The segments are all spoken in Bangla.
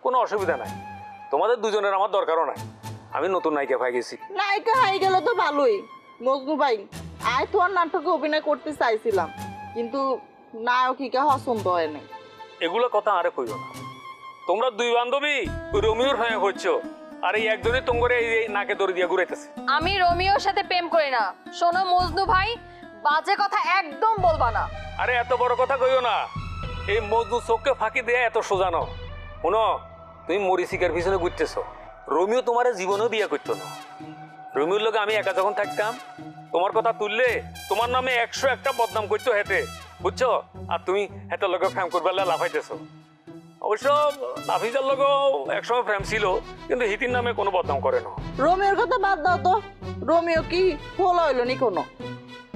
কোনো অসুবিধা নাই, তোমাদের দুজনের আমার দরকারও নাই। আমি নতুন নায়িকা পাই গেছি। নায়িকা হয়ে গেলে তো ভালোই। মজনু ভাই, আয় তোমার নাটকে অভিনয় করতে চাইছিলাম, কিন্তু নায়কিকা পছন্দ হয় না। এগুলো কথা আরে কইও না। তোমরা দুই বান্ধবী ওই রোমিওর ফাঁয়া করছো, আর এই একজনই তোমার এই নাকে দড়ি দিয়ে ঘুরাইতেছে। আমি রোমিওর সাথে প্রেম করি না। শোনো মজনু ভাই, বাজে কথা একদম বলবা না। আরে এত বড় কথা কইও না। এই মজনু চোখকে ফাঁকি দিয়ে এত সোজানো। শোনো, তুমি মরিচিকার পিছনে ঘুরতেছো। রোমিও তোমার জীবনেও বিয়ে করতো না। রোমিওর লোকে আমি একা যখন থাকতাম, তোমার কথা তুললে তোমার নামে 101টা বদনাম করতো হেতে, বুঝছো? আর তুমি হেতের লোকে ফ্যাম করবার লাফাইতেছো। অবশ্য নাফিজার লোকও একসময় প্রেম ছিল, কিন্তু হিতির নামে কোনো বদনাম করে না। রোমিওর কথা বাদ দাও তো, রোমিও কি ফল হইল নি কোনো?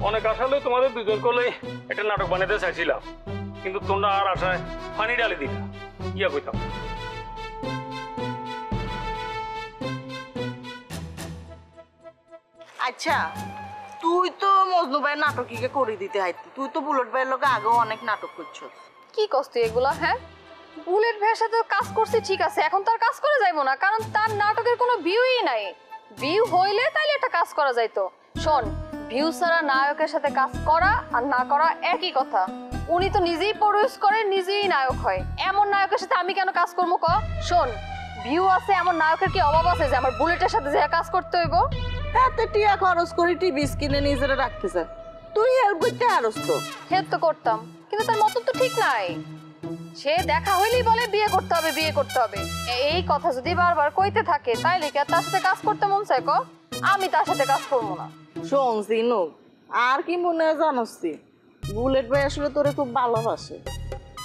অনেক আশালে তোমাদের দুজন করলে একটা নাটক বানাতে চাইছিলাম, কিন্তু তোমরা আর আশায় পানি ডালি দিলা। ইয়া কইতাম আচ্ছা, তুই তো মজনু ভাই নাটকিকে করে দিতে হাইতি, তুই তো বুলেট ভাইয়ের লোকে আগেও অনেক নাটক করছো। কি কষ্ট এগুলা? হ্যাঁ, বুলেট ভাইয়ের সাথে কাজ করছি ঠিক আছে, এখন তার কাজ করে যাইবো না, কারণ তার নাটকের কোনো ভিউই নাই। ভিউ হইলে তাইলে একটা কাজ করা যাইতো। শোন, ভিউ ছাড়া নায়কের সাথে কাজ করা আর না করা একই কথা। উনি তো নিজেই প্রডিউস করে, নিজেই নায়ক হয়। এমন নায়কের সাথে আমি কেন কাজ করবো ক? শোন, ভিউ আছে এমন নায়কের কি অভাব আছে যে আমার বুলেটের সাথে যে কাজ করতে হইব? এতে টিয়া খরচ করে টিভি স্ক্রিনে নিজেরা রাখতে চায়, তুই হেল্প করতে আরস তো। হেল্প তো করতাম, কিন্তু তার মতলব তো ঠিক নাই। সে দেখা হইলেই বলে বিয়ে করতে হবে, বিয়ে করতে হবে। এই কথা যদি বারবার কইতে থাকে, তাইলে কি তার সাথে কাজ করতে মন চায় ক? আমি তার সাথে কাজ করবো না। শোন সিনু, আর কি মনে হয় জানসি, বুলেট ভাই আসলে তোরে খুব ভালোবাসে।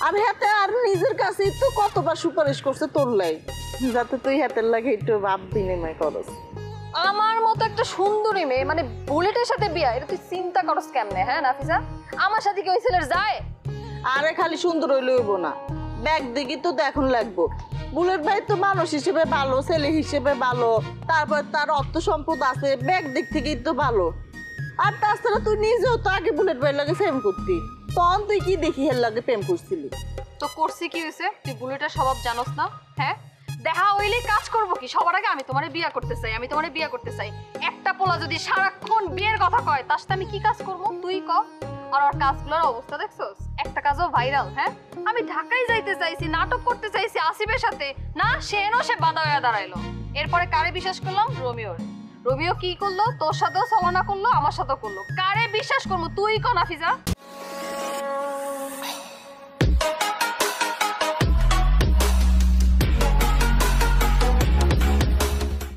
আর হাতে আর নিজের কাছে তো কতবার সুপারিশ করছে তোর লাই, যাতে তুই হাতের লাগে একটু ভাব বিনিময় করস। আমার মতো একটা সুন্দরী মেয়ে মানে বুলেটের সাথে বিয়া, এটা তুই চিন্তা করস কেমনে? হ্যাঁ নাফিসা, আমার সাথে কি ওই ছেলের যায়? আরে খালি সুন্দর হইলে হইব না, ব্যাগ দিকে তো দেখুন লাগবো। বুলেট ভাই তো মানুষ হিসেবে ভালো, ছেলে হিসেবে ভালো, তারপর তার অর্থ সম্পদ আছে, ব্যাগ দিক থেকেই তো ভালো। আর তাছাড়া তুই নিজেও তো আগে বুলেট ভাইয়ের লাগে প্রেম করতি, তখন তুই কি দেখি হের লাগে প্রেম করছিলি? তো করছি কি হয়েছে? তুই বুলেটের স্বভাব জানোস না? হ্যাঁ, দেখা হইলেই কাজ করবো কি? সবার আগে আমি তোমারে বিয়া করতে চাই, আমি তোমারে বিয়া করতে চাই। একটা পোলা যদি সারাক্ষণ বিয়ের কথা কয়, তার সাথে আমি কি কাজ করবো তুই ক? আর ওর কাজগুলোর অবস্থা দেখছোস? একটা কাজও ভাইরাল। হ্যাঁ, আমি ঢাকায় যাইতে চাইছি, নাটক করতে চাইছি আসিফের সাথে, না সে বাধা হয়ে দাঁড়াইলো। এরপরে কারে বিশ্বাস করলাম? রোমিওর। রোমিও কি করলো? তোর সাথেও ছলনা করলো, আমার সাথেও করলো। কারে বিশ্বাস করবো তুই ক নাফিজা?